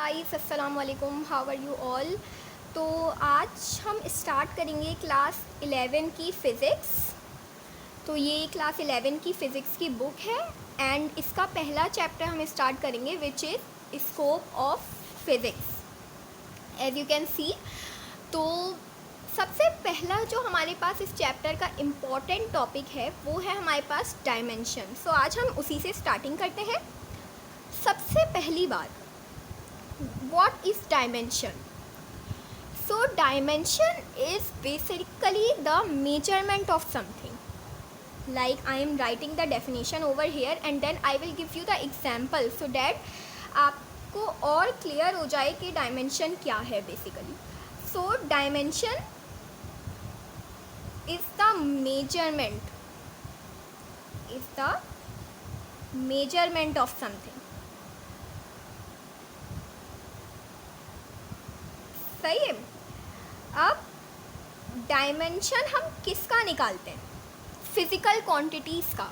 Guys, अस्सलाम वालेकुम, how are you all. तो आज हम स्टार्ट करेंगे क्लास 11 की फ़िज़िक्स। तो ये क्लास 11 की फ़िज़िक्स की बुक है एंड इसका पहला चैप्टर हम स्टार्ट करेंगे which is scope of physics. As you can see, तो सबसे पहला जो हमारे पास इस चैप्टर का इम्पॉर्टेंट टॉपिक है वो है हमारे पास डायमेंशन। सो आज हम उसी से स्टार्टिंग करते हैं। सबसे पहली बात, what is dimension? So dimension is basically the measurement of something. Like I am writing the definition over here and then I will give you the example so that आपको और क्लियर हो जाए कि डायमेंशन क्या है basically. So dimension is the measurement of something. सही है। अब डायमेंशन हम किसका निकालते हैं? फिज़िकल क्वांटिटीज़ का।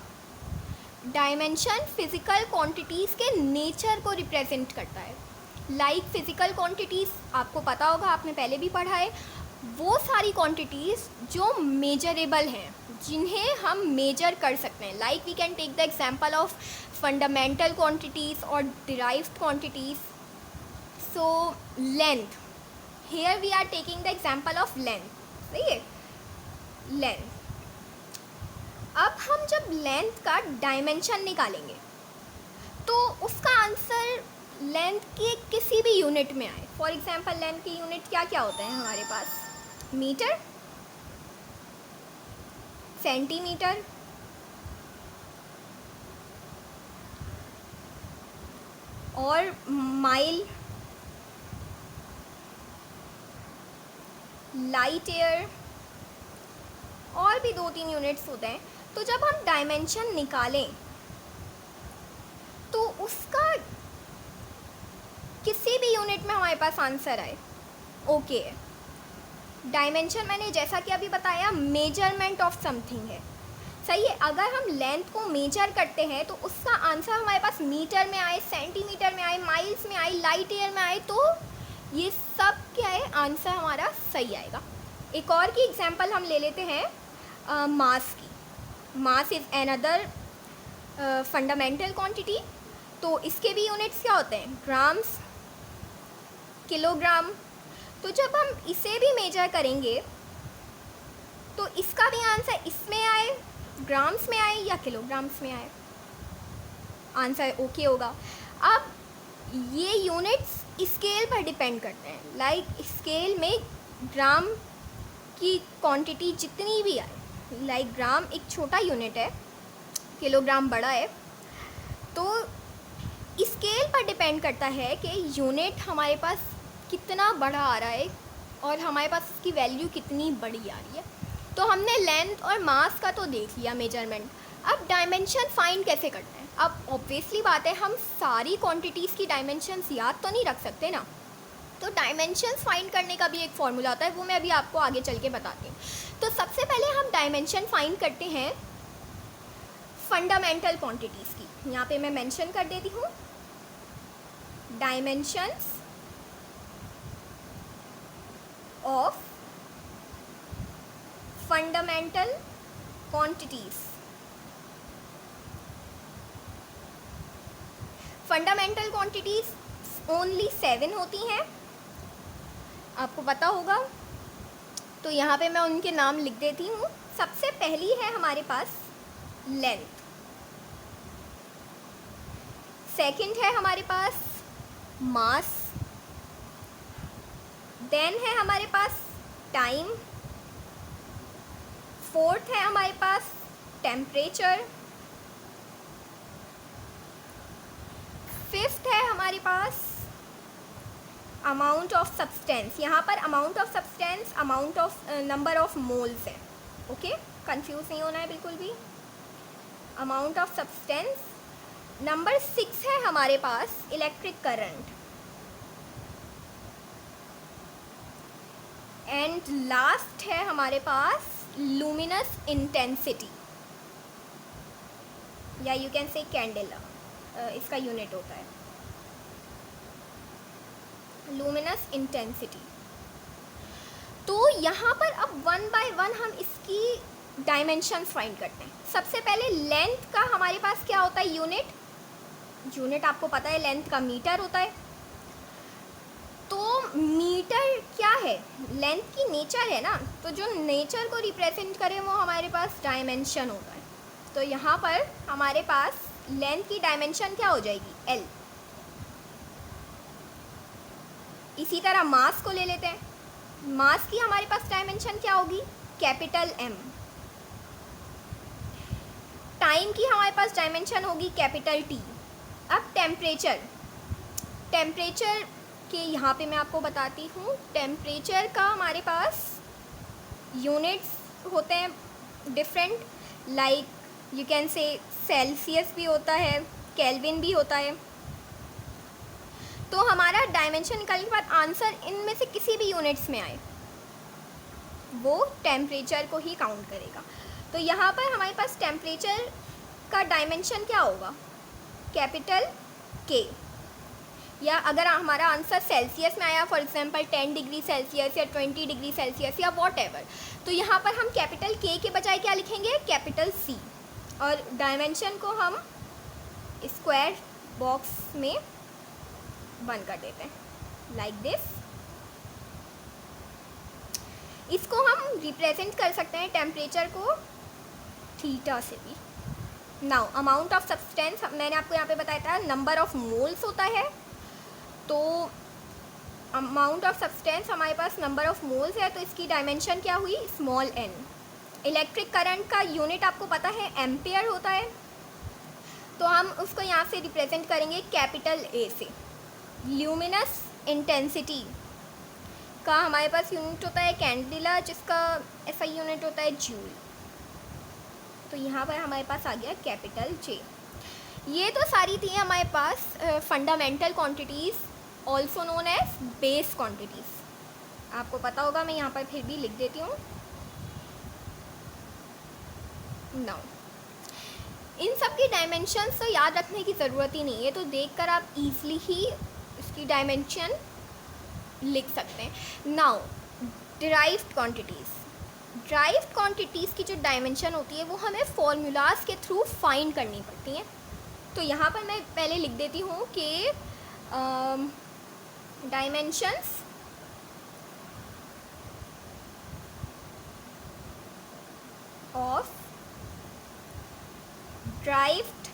डायमेंशन फिज़िकल क्वांटिटीज़ के नेचर को रिप्रेजेंट करता है। लाइक फिज़िकल क्वांटिटीज़ आपको पता होगा, आपने पहले भी पढ़ा है, वो सारी क्वांटिटीज़ जो मेजरेबल हैं, जिन्हें हम मेजर कर सकते हैं। Like we can take the example of fundamental quantities और derived quantities. So length, here we are taking the example of length. सही है, लेंथ। अब हम जब लेंथ का डायमेंशन निकालेंगे तो उसका आंसर लेंथ के किसी भी यूनिट में आए। फॉर एग्जांपल लेंथ की यूनिट क्या क्या होते हैं हमारे पास? मीटर, सेंटीमीटर, और माइल, लाइट ईयर, और भी 2-3 यूनिट्स होते हैं। तो जब हम डायमेंशन निकालें तो उसका किसी भी यूनिट में हमारे पास आंसर आए, ओके है। डायमेंशन मैंने जैसा कि अभी बताया मेजरमेंट ऑफ समथिंग है, सही है। अगर हम लेंथ को मेजर करते हैं तो उसका आंसर हमारे पास मीटर में आए, सेंटीमीटर में आए, माइल्स में आए, लाइट ईयर में आए, तो ये सब क्या है, आंसर हमारा सही आएगा। एक और की एग्जांपल हम ले लेते हैं मास की। Mass is another fundamental quantity. तो इसके भी यूनिट्स क्या होते हैं? Grams, kilogram. तो जब हम इसे भी मेजर करेंगे तो इसका भी आंसर इसमें आए, ग्राम्स में आए या किलोग्राम्स में आए, आंसर ओके होगा। अब ये यूनिट्स स्केल पर डिपेंड करते हैं। लाइक स्केल में ग्राम की क्वांटिटी जितनी भी आए, लाइक ग्राम एक छोटा यूनिट है, किलोग्राम बड़ा है, तो स्केल पर डिपेंड करता है कि यूनिट हमारे पास कितना बड़ा आ रहा है और हमारे पास उसकी वैल्यू कितनी बड़ी आ रही है। तो हमने लेंथ और मास का तो देख लिया मेजरमेंट। अब डायमेंशन फाइंड कैसे करते हैं? अब ऑब्वियसली बात है, हम सारी क्वांटिटीज़ की डायमेंशंस याद तो नहीं रख सकते ना। तो डायमेंशंस फाइंड करने का भी एक फॉर्मूला होता है, वो मैं अभी आपको आगे चल के बताती हूँ। तो सबसे पहले हम डायमेंशन फाइंड करते हैं फंडामेंटल क्वांटिटीज़ की। यहाँ पे मैं मेंशन कर देती हूँ, dimensions of fundamental quantities. Fundamental quantities only 7 होती हैं, आपको पता होगा। तो यहाँ पे मैं उनके नाम लिख देती हूँ। सबसे पहली है हमारे पास लेंथ, सेकंड है हमारे पास मास, देन है हमारे पास टाइम, फोर्थ है हमारे पास टेम्परेचर, फिफ्थ है हमारे पास अमाउंट ऑफ सब्सटेंस। यहाँ पर amount of substance amount of number of moles है, ओके, कंफ्यूज नहीं होना है बिल्कुल भी। Amount of substance. नंबर 6 है हमारे पास इलेक्ट्रिक करंट, एंड लास्ट है हमारे पास लुमिनस इंटेंसिटी, या यू कैन से कैंडेला, इसका यूनिट होता है। Luminous intensity. तो यहाँ पर अब वन बाय वन हम इसकी डायमेंशंस फाइंड करते हैं। सबसे पहले लेंथ का हमारे पास क्या होता है, यूनिट आपको पता है लेंथ का मीटर होता है। तो मीटर क्या है, लेंथ की नेचर है ना, तो जो नेचर को रिप्रेजेंट करे वो हमारे पास डायमेंशन होता है। तो यहाँ पर हमारे पास लेंथ की डायमेंशन क्या हो जाएगी, L। इसी तरह मास को ले लेते हैं, मास की हमारे पास डायमेंशन क्या होगी, कैपिटल M। टाइम की हमारे पास डायमेंशन होगी कैपिटल T। अब टेम्परेचर के यहाँ पे मैं आपको बताती हूँ, टेम्परेचर का हमारे पास यूनिट्स होते हैं different, like you can say Celsius भी होता है, केल्विन भी होता है। तो हमारा डायमेंशन निकालने के बाद आंसर इनमें से किसी भी यूनिट्स में आए वो टेम्परेचर को ही काउंट करेगा। तो यहाँ पर हमारे पास टेम्परेचर का डायमेंशन क्या होगा, कैपिटल K। या अगर हमारा आंसर सेल्सियस में आया, फॉर एग्जांपल 10 डिग्री सेल्सियस या 20 डिग्री सेल्सियस या वॉट एवर, तो यहाँ पर हम कैपिटल K के बजाय क्या लिखेंगे, कैपिटल C। और डायमेंशन को हम स्क्वायर बॉक्स में बंद कर देते हैं, लाइक दिस। इसको हम रिप्रेजेंट कर सकते हैं टेम्परेचर को थीटा से भी। नाउ अमाउंट ऑफ सब्सटेंस, मैंने आपको यहाँ पे बताया था नंबर ऑफ मोल्स होता है। तो अमाउंट ऑफ सब्सटेंस हमारे पास नंबर ऑफ मोल्स है, तो इसकी डायमेंशन क्या हुई, स्मॉल n। इलेक्ट्रिक करंट का यूनिट आपको पता है एम्पेयर होता है, तो हम उसको यहाँ से रिप्रेजेंट करेंगे कैपिटल A से। ल्यूमिनस इंटेंसिटी का हमारे पास यूनिट होता है कैंडेला, जिसका ऐसा यूनिट होता है जूल। तो यहाँ पर हमारे पास आ गया कैपिटल J। ये तो सारी थी हमारे पास fundamental quantities, also known as base quantities. आपको पता होगा, मैं यहाँ पर फिर भी लिख देती हूँ। नाउ इन सब की डायमेंशंस तो याद रखने की ज़रूरत ही नहीं है, तो देखकर आप इजीली ही इसकी डायमेंशन लिख सकते हैं। नाउ डिराइव्ड क्वांटिटीज़ की जो डायमेंशन होती है वो हमें फॉर्मूलाज के थ्रू फाइंड करनी पड़ती हैं। तो यहाँ पर मैं पहले लिख देती हूँ कि डायमेंशंस ऑफ ड्राइव्ड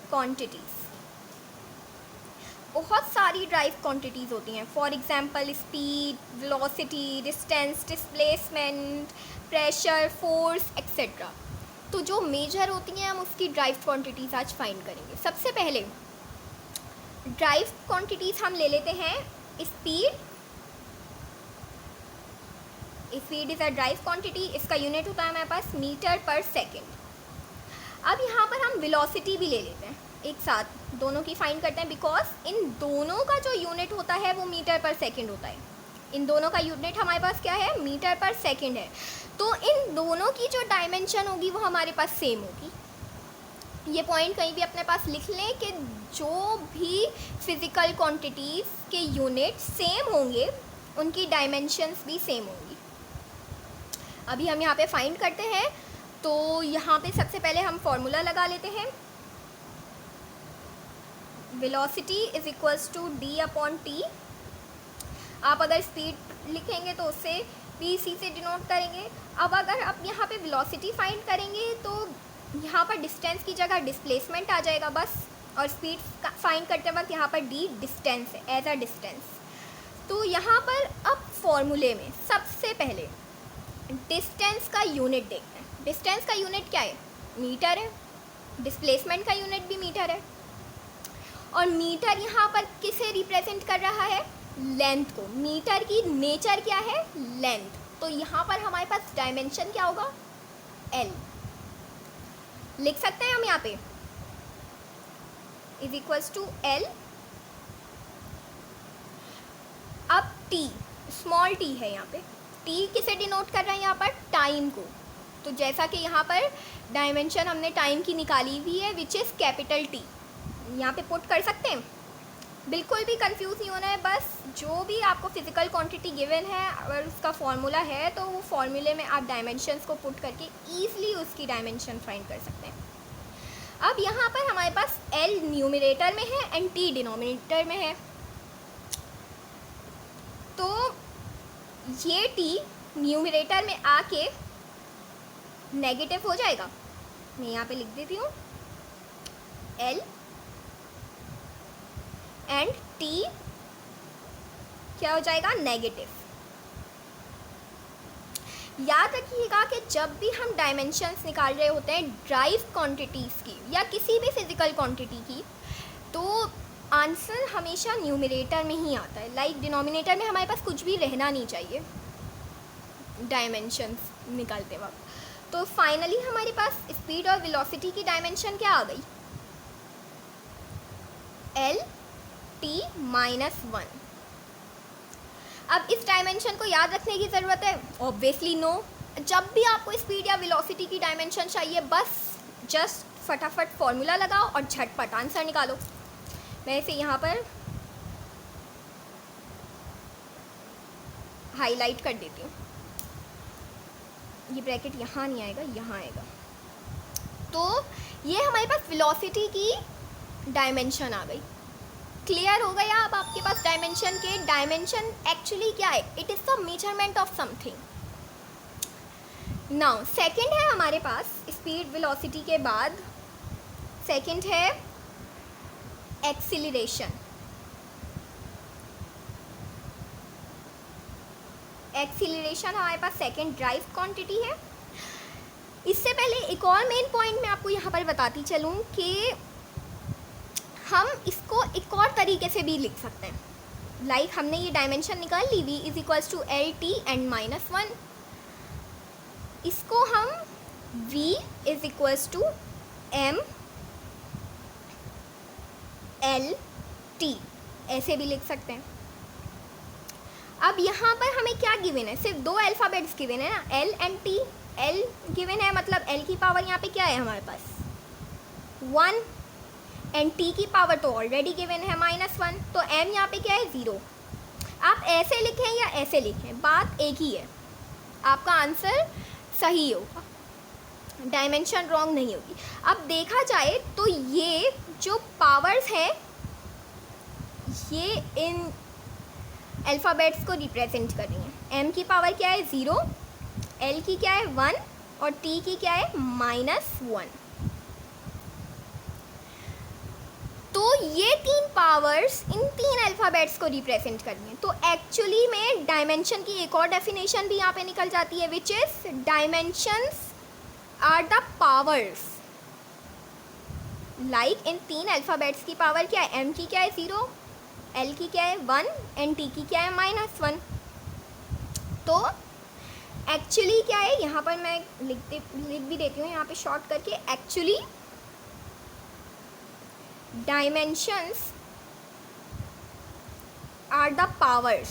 क्वांटिटीज़। बहुत सारी ड्राइव क्वांटिटीज़ होती हैं, for example speed, velocity, distance, displacement, pressure, force etcetera. तो जो मेजर होती हैं हम उसकी ड्राइव क्वांटिटीज़ आज फाइंड करेंगे। सबसे पहले ड्राइव क्वांटिटीज़ हम ले लेते हैं speed. Speed is a drive quantity, इसका यूनिट होता है हमारे पास मीटर पर सेकेंड। अब यहाँ पर हम वेलोसिटी भी ले लेते हैं, एक साथ दोनों की फाइंड करते हैं, बिकॉज इन दोनों का जो यूनिट होता है वो मीटर पर सेकेंड होता है। इन दोनों का यूनिट हमारे पास क्या है, मीटर पर सेकेंड है। तो इन दोनों की जो डायमेंशन होगी वो हमारे पास सेम होगी। ये पॉइंट कहीं भी अपने पास लिख लें कि जो भी फिज़िकल क्वांटिटीज़ के यूनिट सेम होंगे उनकी डायमेंशंस भी सेम होंगी। अभी हम यहाँ पे फाइंड करते हैं। तो यहाँ पे सबसे पहले हम फॉर्मूला लगा लेते हैं, velocity is equals to d/t। आप अगर स्पीड लिखेंगे तो उससे vc से डिनोट करेंगे। अब अगर आप यहाँ पे वेलोसिटी फाइंड करेंगे तो यहाँ पर डिस्टेंस की जगह डिस्प्लेसमेंट आ जाएगा बस, और स्पीड फाइंड करते वक्त यहाँ पर d डिस्टेंस है, एज अ डिस्टेंस। तो यहाँ पर अब फॉर्मूले में सबसे पहले डिस्टेंस का यूनिट देखते हैं। डिस्टेंस का यूनिट क्या है, मीटर है। डिस्प्लेसमेंट का यूनिट भी मीटर है, और मीटर यहाँ पर किसे रिप्रेजेंट कर रहा है, लेंथ को। मीटर की नेचर क्या है, लेंथ। तो यहाँ पर हमारे पास डायमेंशन क्या होगा, L। लिख सकते हैं हम यहाँ पे इज इक्वल्स टू L। अब T, स्मॉल t है यहाँ पे। T किसे डिनोट कर रहा है यहाँ पर, टाइम को। तो जैसा कि यहाँ पर डायमेंशन हमने टाइम की निकाली हुई है, विच इज़ कैपिटल T, यहाँ पे पुट कर सकते हैं। बिल्कुल भी कंफ्यूज नहीं होना है, बस जो भी आपको फिजिकल क्वांटिटी गिवन है, अगर उसका फॉर्मूला है तो वो फॉर्मूले में आप डायमेंशंस को पुट करके ईजिली उसकी डायमेंशन फाइंड कर सकते हैं। अब यहाँ पर हमारे पास L न्यूमरेटर में है एंड T डिनोमिनेटर में है, तो ये T न्यूमरेटर में आके नेगेटिव हो जाएगा। मैं यहाँ पे लिख देती हूँ L एंड T क्या हो जाएगा, नेगेटिव। याद रखिएगा कि जब भी हम डायमेंशंस निकाल रहे होते हैं ड्राइव क्वांटिटीज़ की या किसी भी फिजिकल क्वांटिटी की, तो आंसर हमेशा न्यूमरेटर में ही आता है। लाइक डिनोमिनेटर में हमारे पास कुछ भी रहना नहीं चाहिए डायमेंशंस निकालते वक्त। तो फाइनली हमारे पास स्पीड और वेलोसिटी की डायमेंशन क्या आ गई, L T -1। अब इस डायमेंशन को याद रखने की ज़रूरत है, ऑब्वियसली नो। जब भी आपको स्पीड या वेलोसिटी की डायमेंशन चाहिए, बस जस्ट फटाफट फॉर्मूला लगाओ और झटपट आंसर निकालो। मैं इसे यहाँ पर हाईलाइट कर देती हूँ, ये ब्रैकेट यहाँ नहीं आएगा, यहाँ आएगा। तो ये हमारे पास वेलोसिटी की डायमेंशन आ गई। क्लियर हो गया अब आपके पास डायमेंशन के। डायमेंशन एक्चुअली क्या है, it is the measurement of something. Now second है हमारे पास स्पीड वेलोसिटी के बाद, सेकंड है एक्सीलरेशन। एक्सीलरेशन हमारे पास सेकंड ड्राइव क्वांटिटी है। इससे पहले एक और मेन पॉइंट मैं आपको यहाँ पर बताती चलूँ कि हम इसको एक और तरीके से भी लिख सकते हैं। लाइक हमने ये डायमेंशन निकाल ली, v is equals to L T and -1। इसको हम v is equals to m l t ऐसे भी लिख सकते हैं। अब यहाँ पर हमें क्या गिवन है, सिर्फ दो अल्फ़ाबेट्स गिवन है ना, l and t। l given है मतलब l की पावर यहाँ पे क्या है हमारे पास 1 एंड t की पावर तो ऑलरेडी गिवन है -1, तो m यहाँ पे क्या है 0। आप ऐसे लिखें या ऐसे लिखें, बात एक ही है, आपका आंसर सही होगा, डायमेंशन रॉन्ग नहीं होगी। अब देखा जाए तो ये जो पावर्स हैं ये इन अल्फ़ाबेट्स को रिप्रेजेंट कर रही हैं। m की पावर क्या है 0, l की क्या है 1 और t की क्या है -1। तो ये तीन पावर्स इन तीन अल्फ़ाबेट्स को रिप्रेजेंट कर रही हैं। तो एक्चुअली में डायमेंशन की एक और डेफिनेशन भी यहाँ पे निकल जाती है, which is dimensions are the powers. Like इन तीन अल्फ़ाबेट्स की पावर क्या है, m की क्या है 0, l की क्या है 1 एंड t की क्या है -1। तो एक्चुअली क्या है, यहाँ पर मैं लिख भी देती हूँ यहाँ पे शॉर्ट करके, actually dimensions are the powers.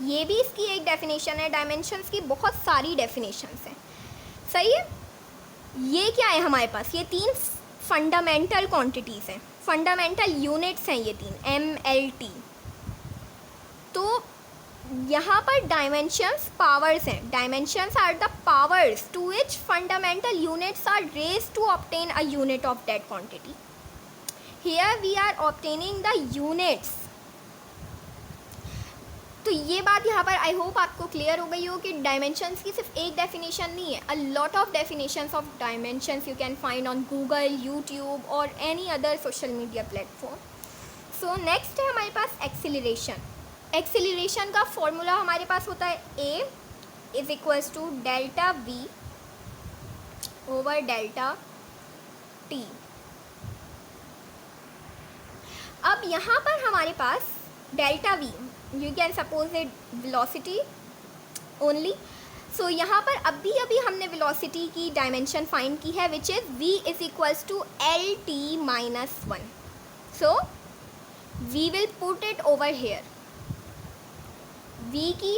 ये भी इसकी एक डेफिनेशन है, डायमेंशंस की बहुत सारी डेफिनेशंस हैं, सही है। ये क्या है हमारे पास, ये तीन फंडामेंटल क्वांटिटीज़ हैं, फंडामेंटल यूनिट्स हैं ये तीन, m l t। तो यहाँ पर डायमेंशंस पावर्स हैं, dimensions are the powers to which fundamental units are raised to obtain a unit of that quantity. Here we are obtaining the units. तो ये बात यहाँ पर आई होप आपको क्लियर हो गई हो कि डायमेंशंस की सिर्फ एक डेफिनेशन नहीं है, a lot of definitions of dimensions you can find on Google, YouTube और any other social media platform. So next है हमारे पास एक्सीलरेशन। एक्सीलरेशन का फॉर्मूला हमारे पास होता है a is equals to delta v over delta t। अब यहाँ पर हमारे पास delta v, you can suppose it velocity only. So यहाँ पर अभी हमने वेलोसिटी की डायमेंशन फाइंड की है, which is v is equals to L T -1। So we will put it over here. v की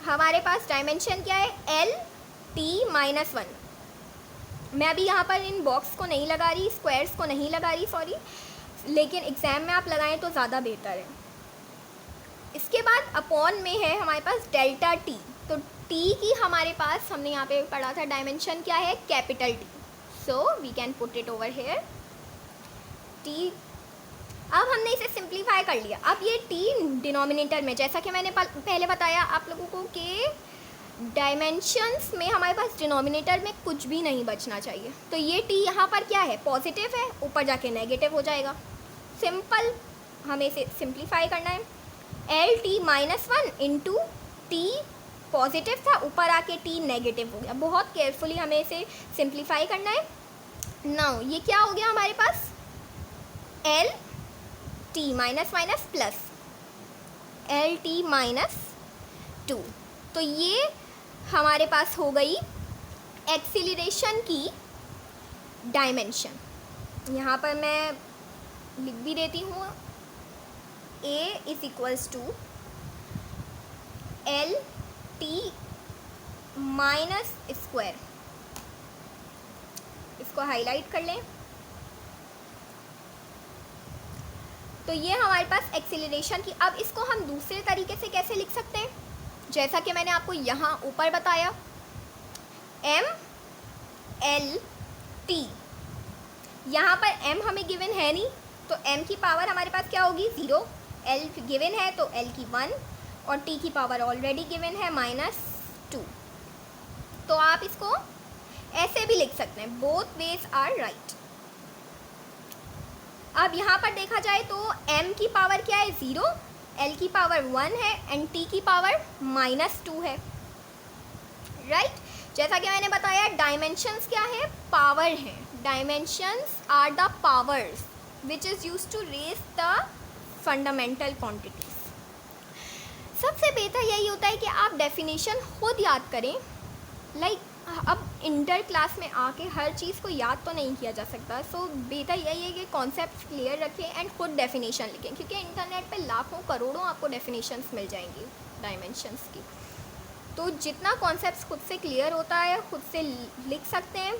हमारे पास डायमेंशन क्या है, l t -1। मैं अभी यहाँ पर इन बॉक्स को नहीं लगा रही, स्क्वायर्स को नहीं लगा रही, सॉरी। लेकिन एग्ज़ाम में आप लगाएं तो ज़्यादा बेहतर है। इसके बाद अपॉन में है हमारे पास डेल्टा टी। तो टी की हमारे पास हमने यहाँ पे पढ़ा था डायमेंशन क्या है, capital T, so we can put it over here T. अब हमने इसे सिंप्लीफाई कर लिया। अब ये टी डिनोमिनेटर में, जैसा कि मैंने पहले बताया आप लोगों को कि डायमेंशंस में हमारे पास डिनोमिनेटर में कुछ भी नहीं बचना चाहिए। तो ये टी यहाँ पर क्या है, पॉजिटिव है, ऊपर जाके नेगेटिव हो जाएगा। सिंपल, हमें इसे सिंप्लीफाई करना है। L T minus one into T positive था, ऊपर आके टी नेगेटिव हो गया। बहुत केयरफुली हमें इसे सिंप्लीफाई करना है। नाउ ये क्या हो गया हमारे पास, L T minus minus plus L T minus two. तो ये हमारे पास हो गई एक्सीलरेशन की डायमेंशन। यहाँ पर मैं लिख भी देती हूँ, A is equals to L T minus square. इसको हाईलाइट कर लें। तो ये हमारे पास एक्सीलरेशन की। अब इसको हम दूसरे तरीके से कैसे लिख सकते हैं, जैसा कि मैंने आपको यहाँ ऊपर बताया, एम एल टी। यहाँ पर एम हमें गिवन है नहीं, तो एम की पावर हमारे पास क्या होगी, 0। एल गिवन है तो एल की 1, और टी की पावर ऑलरेडी गिवन है -2। तो आप इसको ऐसे भी लिख सकते हैं, बोथ वेज आर राइट। अब यहाँ पर देखा जाए तो m की पावर क्या है, 0, l की पावर 1 है एंड t की पावर -2 है, राइट। जैसा कि मैंने बताया डायमेंशंस क्या है, पावर है। Dimensions are the powers which is use to raise the fundamental quantities. सबसे बेहतर यही होता है कि आप डेफिनेशन खुद याद करें। अब इंटर क्लास में आके हर चीज़ को याद तो नहीं किया जा सकता, सो बेहतर यही है कि कॉन्सेप्ट क्लियर रखें एंड खुद डेफिनेशन लिखें, क्योंकि इंटरनेट पे लाखों करोड़ों आपको डेफिनेशंस मिल जाएंगी डायमेंशंस की। तो जितना कॉन्सेप्ट खुद से क्लियर होता है, खुद से लिख सकते हैं,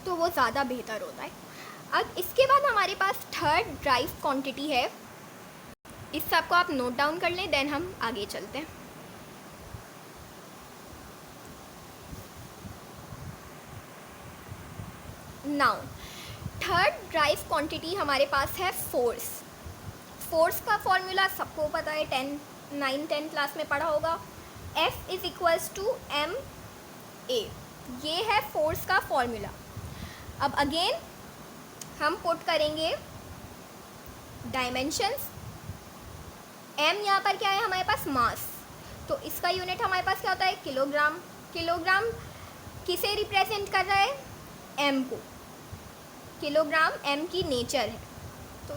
तो वो ज़्यादा बेहतर होता है। अब इसके बाद हमारे पास थर्ड ड्राइव क्वांटिटी है। इस सबको आप नोट डाउन कर लें, देन हम आगे चलते हैं। नाउ थर्ड ड्राइव क्वांटिटी हमारे पास है फोर्स। फोर्स का फॉर्मूला सबको पता है, 9-10 क्लास में पढ़ा होगा, F is equals to M A. ये है फोर्स का फॉर्मूला। अब अगेन हम पुट करेंगे डायमेंशंस। m यहाँ पर क्या है हमारे पास, मास। तो इसका यूनिट हमारे पास क्या होता है, किलोग्राम। किलोग्राम किसे रिप्रेजेंट कर रहा है, m को। किलोग्राम m की नेचर है, तो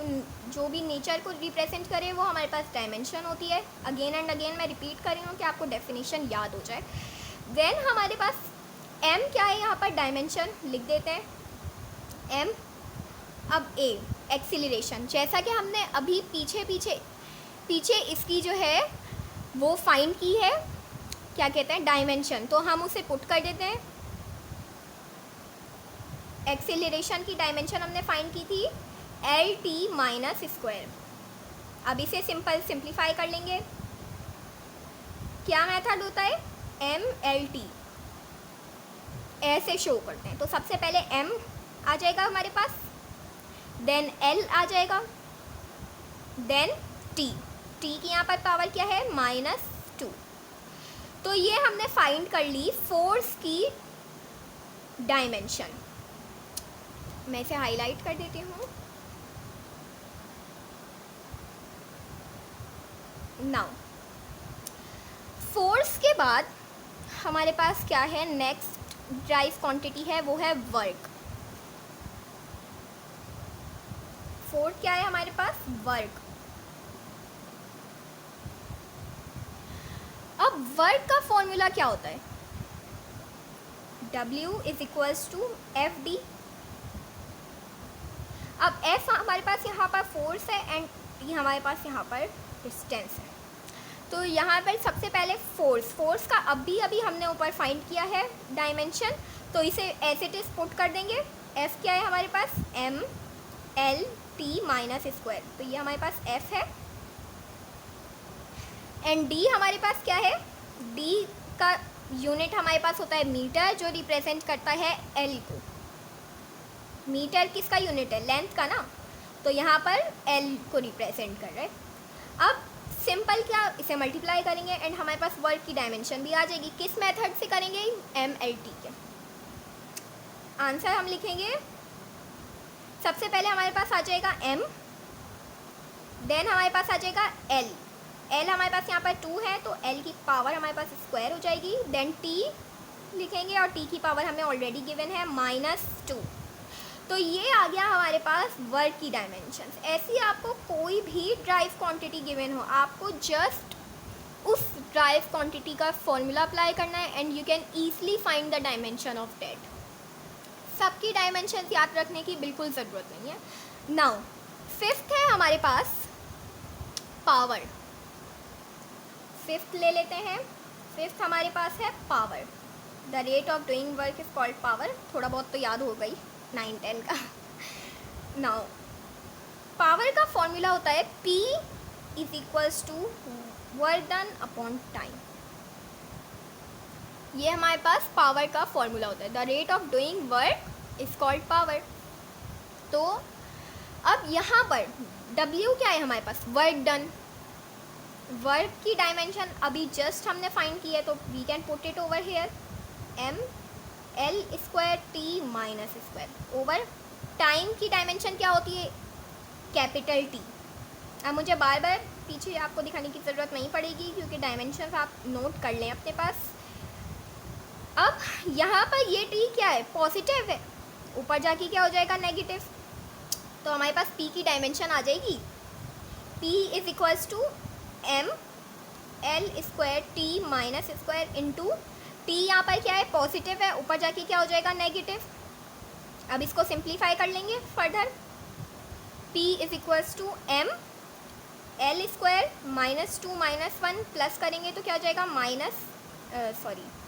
जो भी नेचर को रिप्रेजेंट करे वो हमारे पास डायमेंशन होती है। अगेन एंड अगेन मैं रिपीट कर रही हूँ कि आपको डेफिनेशन याद हो जाए। देन हमारे पास m क्या है, यहाँ पर डायमेंशन लिख देते हैं m। अब a एक्सीलरेशन, जैसा कि हमने अभी पीछे इसकी जो है वो फाइंड की है, क्या कहते हैं, डायमेंशन। तो हम उसे पुट कर देते हैं। एक्सीलरेशन की डायमेंशन हमने फाइंड की थी एल टी माइनस स्क्वायर। अब इसे सिंप्लीफाई कर लेंगे। क्या मेथड होता है, एम एल टी ऐसे शो करते हैं। तो सबसे पहले m आ जाएगा हमारे पास, देन l आ जाएगा, देन t की यहाँ पर पावर क्या है, -2। तो ये हमने फाइंड कर ली फोर्स की डायमेंशन। मैं इसे हाईलाइट कर देती हूँ। नाउ फोर्स के बाद हमारे पास क्या है, नेक्स्ट ड्राइव क्वांटिटी है, वो है वर्क। फोर्थ क्या है हमारे पास, वर्क। अब वर्क का फॉर्मूला क्या होता है, W is equals to F D. अब F हमारे पास यहाँ पर फोर्स है एंड T हमारे पास यहाँ पर डिस्टेंस है। तो यहाँ पर सबसे पहले फोर्स का अभी हमने ऊपर फाइंड किया है डायमेंशन, तो इसे एज इट इज पुट कर देंगे। F क्या है हमारे पास, M L T minus square, तो ये हमारे पास एफ है। एंड डी हमारे पास क्या है, डी का यूनिट हमारे पास होता है मीटर, जो रिप्रेजेंट करता है एल को। मीटर किसका यूनिट है, लेंथ का ना, तो यहाँ पर एल को रिप्रेजेंट कर रहा है। अब सिंपल क्या, इसे मल्टीप्लाई करेंगे एंड हमारे पास वर्क की डायमेंशन भी आ जाएगी। किस मेथड से करेंगे, MLT के। आंसर हम लिखेंगे, सबसे पहले हमारे पास आ जाएगा m, देन हमारे पास आ जाएगा l। l हमारे पास यहाँ पर 2 है, तो l की पावर हमारे पास स्क्वायर हो जाएगी। देन t लिखेंगे और t की पावर हमें ऑलरेडी गिवन है -2। तो ये आ गया हमारे पास वर्क की डायमेंशंस। ऐसी आपको कोई भी ड्राइव क्वांटिटी गिवन हो, आपको जस्ट उस ड्राइव क्वांटिटी का फॉर्मूला अप्लाई करना है and you can easily find the dimension of that. सबकी डायमेंशंस याद रखने की बिल्कुल ज़रूरत नहीं है। नाउ फिफ्थ है हमारे पास पावर। फिफ्थ ले लेते हैं। फिफ्थ हमारे पास है power. The rate of doing work is called power. थोड़ा बहुत तो याद हो गई 9-10 का। नाउ पावर का फॉर्मूला होता है P is equals to work done upon time. ये हमारे पास पावर का फॉर्मूला होता है। The rate of doing work is called power. तो अब यहाँ पर W क्या है हमारे पास, वर्क डन। वर्क की डायमेंशन अभी जस्ट हमने फाइंड की है, तो we can put it over here, ML square T minus square over time की डायमेंशन क्या होती है, कैपिटल T। अब मुझे बार बार पीछे आपको दिखाने की ज़रूरत नहीं पड़ेगी, क्योंकि डायमेंशन आप नोट कर लें अपने पास। अब यहाँ पर ये T क्या है, पॉजिटिव है, ऊपर जाके क्या हो जाएगा, नेगेटिव। तो हमारे पास P की डायमेंशन आ जाएगी, P is equals to ML square T minus square into T यहाँ पर क्या है, पॉजिटिव है, ऊपर जाके क्या हो जाएगा, नेगेटिव। अब इसको सिंप्लीफाई कर लेंगे further. P is equals to ML square -2 -1 plus करेंगे तो क्या हो जाएगा,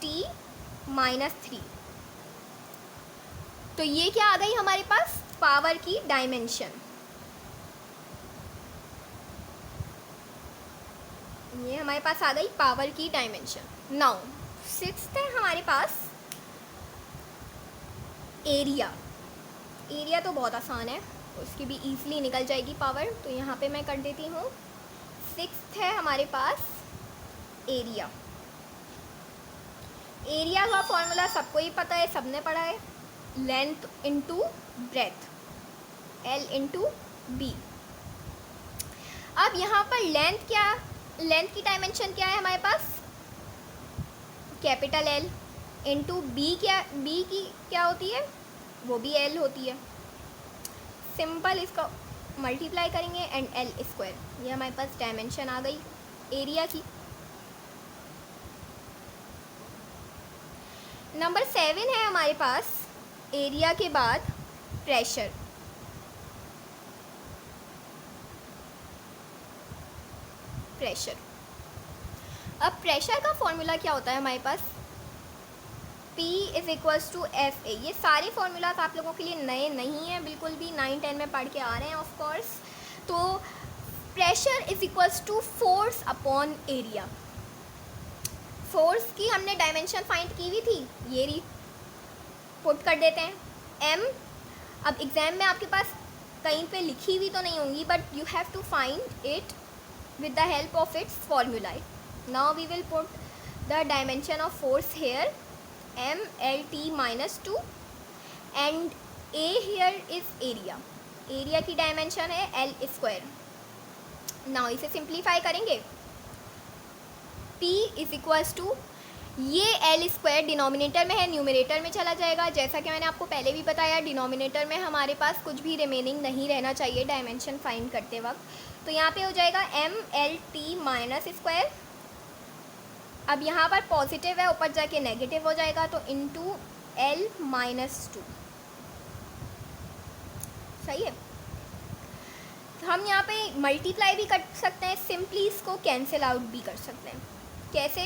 T -3। तो ये क्या आ गई हमारे पास, पावर की डायमेंशन। ये हमारे पास आ गई पावर की डायमेंशन। नाउ सिक्स्थ है हमारे पास एरिया। एरिया तो बहुत आसान है, उसकी भी ईजिली निकल जाएगी पावर, तो यहाँ पे मैं कर देती हूँ। सिक्स्थ है हमारे पास एरिया। एरिया का फॉर्मूला सबको ही पता है, सबने पढ़ा है, length into breadth, L into B. अब यहाँ पर लेंथ क्या, लेंथ की डायमेंशन क्या है हमारे पास, कैपिटल L इंटू बी। क्या बी की क्या होती है, वो भी L होती है। सिंपल इसका मल्टीप्लाई करेंगे एंड L स्क्वायर, ये हमारे पास डायमेंशन आ गई एरिया की। नंबर 7 है हमारे पास एरिया के बाद प्रेशर। प्रेशर, अब प्रेशर का फॉर्मूला क्या होता है हमारे पास, P is equals to FA। ये सारे फॉर्मूलाज आप लोगों के लिए नए नहीं हैं, बिल्कुल भी 9-10 में पढ़ के आ रहे हैं ऑफ कोर्स। तो pressure is equals to force upon area. Force की हमने डायमेंशन फाइंड की हुई थी, ये री पुट कर देते हैं M। अब एग्ज़ाम में आपके पास कहीं पे लिखी हुई तो नहीं होंगी, but you have to find it with the help of its formula. Now we will put the dimension of force here, MLT -2, and A here is area. Area की डायमेंशन है L स्क्वायर। Now इसे simplify करेंगे, P is equals to, ये L square denominator में है, numerator में चला जाएगा। जैसा कि मैंने आपको पहले भी बताया, डिनोमिनेटर में हमारे पास कुछ भी रिमेनिंग नहीं रहना चाहिए डायमेंशन फाइंड करते वक्त। तो यहाँ पे हो जाएगा MLT माइनस स्क्वायर। अब यहाँ पर पॉजिटिव है, ऊपर जाके नेगेटिव हो जाएगा, तो इंटू L -2। सही है। तो हम यहाँ पे मल्टीप्लाई भी कर सकते हैं, सिंपली इसको कैंसिल आउट भी कर सकते हैं। कैसे,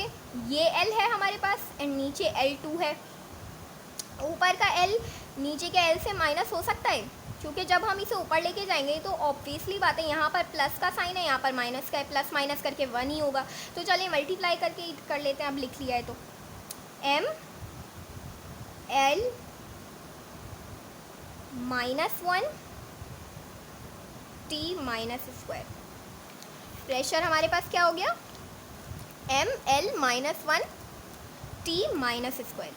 ये L है हमारे पास एंड नीचे L2 है। ऊपर का L नीचे के L से माइनस हो सकता है, क्योंकि जब हम इसे ऊपर लेके जाएंगे तो ऑब्वियसली बात है, यहाँ पर प्लस का साइन है, यहाँ पर माइनस का है, प्लस माइनस करके 1 ही होगा। तो चलिए मल्टीप्लाई करके कर लेते हैं, अब लिख लिया है तो m l -1 t -2। प्रेशर हमारे पास क्या हो गया, m l -1 t -2।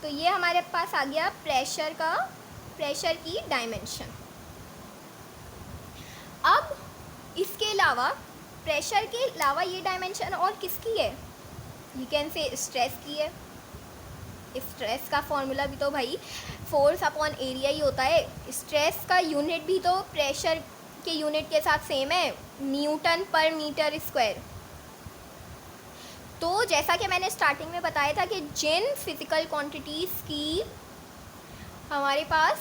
तो ये हमारे पास आ गया प्रेशर की डायमेंशन। अब इसके अलावा, प्रेशर के अलावा ये डायमेंशन और किसकी है, यू कैन से स्ट्रेस की है। स्ट्रेस का फॉर्मूला भी तो भाई फोर्स अपॉन एरिया ही होता है। स्ट्रेस का यूनिट भी तो प्रेशर के यूनिट के साथ सेम है, न्यूटन पर मीटर स्क्वायर। तो जैसा कि मैंने स्टार्टिंग में बताया था कि जिन फिज़िकल क्वांटिटीज़ की हमारे पास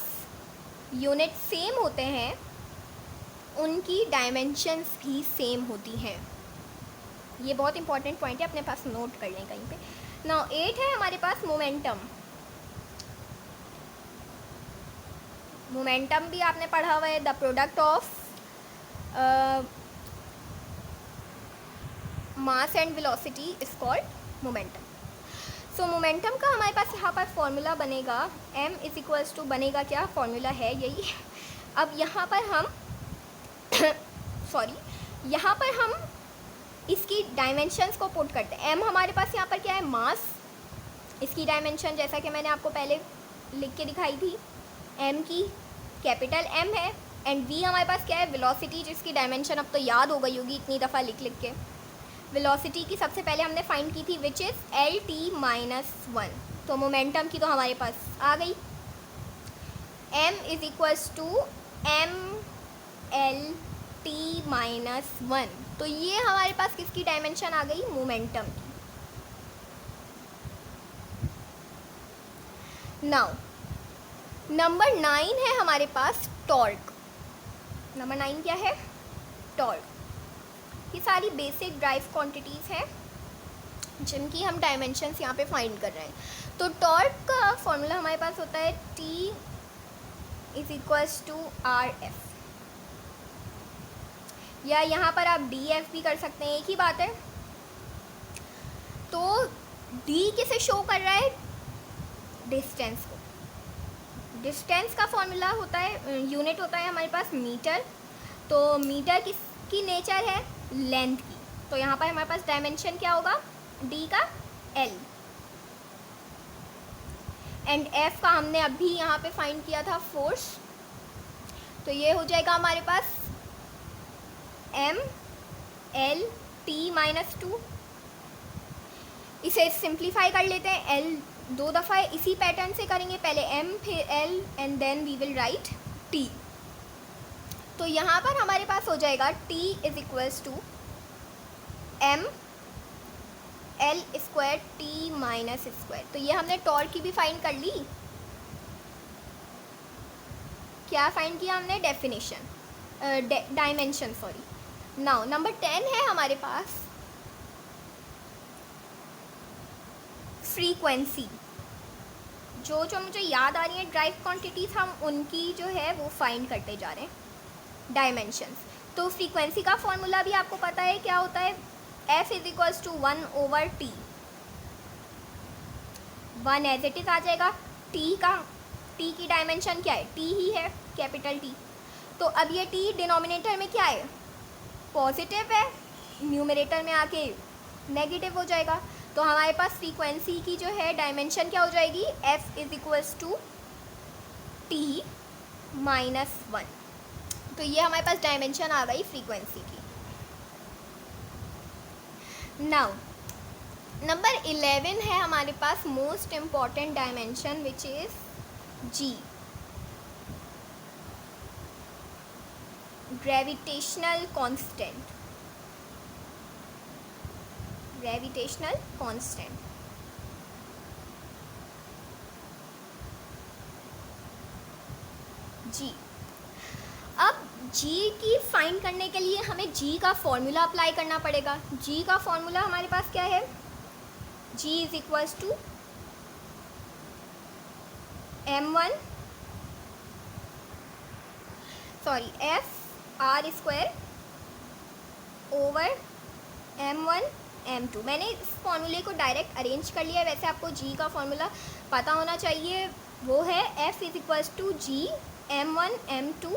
यूनिट सेम होते हैं उनकी डायमेंशंस भी सेम होती हैं। ये बहुत इंपॉर्टेंट पॉइंट है, अपने पास नोट कर लें कहीं पे। नाउ 8 है हमारे पास मोमेंटम। मोमेंटम भी आपने पढ़ा हुआ है, the product of mass and velocity is called momentum. So momentum का हमारे पास यहाँ पर फॉर्मूला बनेगा m इज इक्वल्स टू, बनेगा क्या, फॉर्मूला है यही। अब यहाँ पर हम यहाँ पर हम इसकी डायमेंशंस को पुट करते हैं। m हमारे पास यहाँ पर क्या है, मास। इसकी डायमेंशन जैसा कि मैंने आपको पहले लिख के दिखाई थी, m की कैपिटल M है। एंड v हमारे पास क्या है, वेलोसिटी, जिसकी डायमेंशन अब तो याद हो गई होगी इतनी दफ़ा लिख लिख के। वेलोसिटी की सबसे पहले हमने फाइंड की थी विच इज़ LT-1। तो मोमेंटम की तो हमारे पास आ गई, m is equals to MLT-1। तो ये हमारे पास किसकी डायमेंशन आ गई, मोमेंटम की। नाउ नंबर 9 है हमारे पास टॉर्क। नंबर 9 क्या है, टॉर्क। ये सारी बेसिक ड्राइव क्वांटिटीज़ हैं जिनकी हम डायमेंशंस यहाँ पे फाइंड कर रहे हैं। तो टॉर्क का फॉर्मूला हमारे पास होता है T is equals to RF, या यहाँ पर आप DF भी कर सकते हैं, एक ही बात है। तो D किसे शो कर रहा है, डिस्टेंस को। डिस्टेंस का फॉर्मूला होता है, यूनिट होता है हमारे पास मीटर। तो मीटर किसकी नेचर है, लेंथ की। तो यहाँ पर हमारे पास डायमेंशन क्या होगा, D का L। एंड F का हमने अभी यहाँ पे फाइंड किया था, फोर्स। तो ये हो जाएगा हमारे पास MLT-2। इसे सिंप्लीफाई कर लेते हैं, L 2 दफ़ा इसी पैटर्न से करेंगे, पहले M फिर L and then we will write T। तो यहाँ पर हमारे पास हो जाएगा T is equals to M L square T -square. तो ये हमने टॉर्क की भी फाइंड कर ली। क्या फाइंड किया हमने, definition, dimension, sorry. Now number 10 है हमारे पास फ्रीक्वेंसी। जो जो मुझे याद आ रही है ड्राइव क्वांटिटीज़, हम उनकी जो है वो फाइंड करते जा रहे हैं, डायमेंशंस। तो फ्रीक्वेंसी का फॉर्मूला भी आपको पता है क्या होता है, F is equals to 1/T। 1 as it is आ जाएगा। T की डायमेंशन क्या है, T ही है, कैपिटल T। तो अब ये T डिनोमिनेटर में क्या है, पॉजिटिव है, न्यूमरेटर में आके नेगेटिव हो जाएगा। तो हमारे पास फ्रीक्वेंसी की जो है डायमेंशन क्या हो जाएगी, F is equals to T -1। तो ये हमारे पास डायमेंशन आ गई फ्रीक्वेंसी की। नाउ नंबर 11 है हमारे पास most important dimension which is G, gravitational constant. Gravitational constant G। अब G की फाइंड करने के लिए हमें G का फॉर्मूला अप्लाई करना पड़ेगा। G का फॉर्मूला हमारे पास क्या है, G is equals to m1 sorry F R square over m1 m2। मैंने इस फॉर्मूले को डायरेक्ट अरेंज कर लिया है। वैसे आपको जी का फॉर्मूला पता होना चाहिए, वो है f is equals to G m1 m2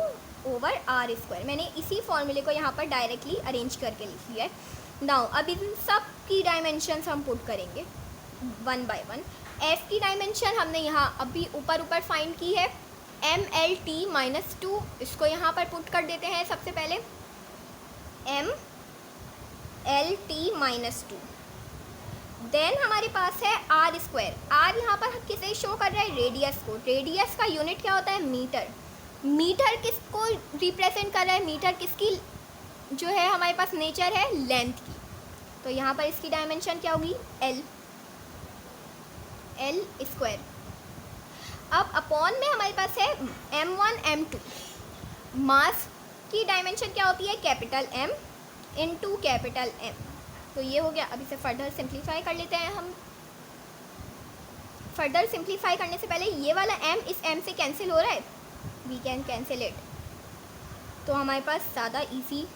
over R square. मैंने इसी फॉर्मूले को यहाँ पर डायरेक्टली अरेंज करके लिख लिया है। नाउ अब इन सब की डायमेंशंस हम पुट करेंगे वन बाय वन। f की डायमेंशन हमने यहाँ अभी ऊपर फाइंड की है, MLT माइनस 2। इसको यहाँ पर पुट कर देते हैं सबसे पहले, MLT माइनस 2। देन हमारे पास है आर स्क्वायर। आर यहाँ पर किसे शो कर रहा है? रेडियस को। रेडियस का यूनिट क्या होता है? मीटर। मीटर किसको रिप्रेजेंट कर रहा है? मीटर किसकी जो है हमारे पास नेचर है? लेंथ की। तो यहाँ पर इसकी डायमेंशन क्या होगी? L square. अब अपॉन में हमारे पास है m1 m2। मास की डायमेंशन क्या होती है? Capital M into capital M। तो ये हो गया। अब इसे फर्दर सिंप्लीफाई कर लेते हैं हम। फर्दर सिंप्लीफाई करने से पहले ये वाला m इस m से कैंसिल हो रहा है, वी कैन कैंसिल इट, तो हमारे पास ज़्यादा इजी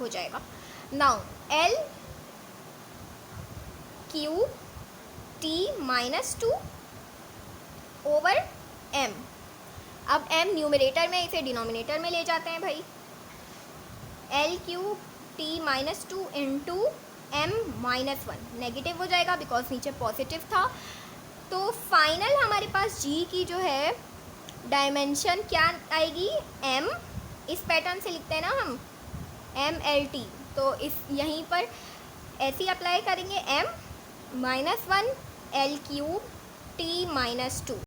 हो जाएगा। Now L Q T minus 2 over m। अब m न्यूमरेटर में, इसे डिनोमिनेटर में ले जाते हैं भाई। L Q T minus 2 into m minus 1 negative हो जाएगा बिकॉज नीचे पॉजिटिव था। तो फाइनल हमारे पास g की जो है डायमेंशन क्या आएगी? m। इस पैटर्न से लिखते हैं ना हम, MLT। तो इस यहीं पर ऐसे अप्लाई करेंगे, m minus 1 L cube T minus 2।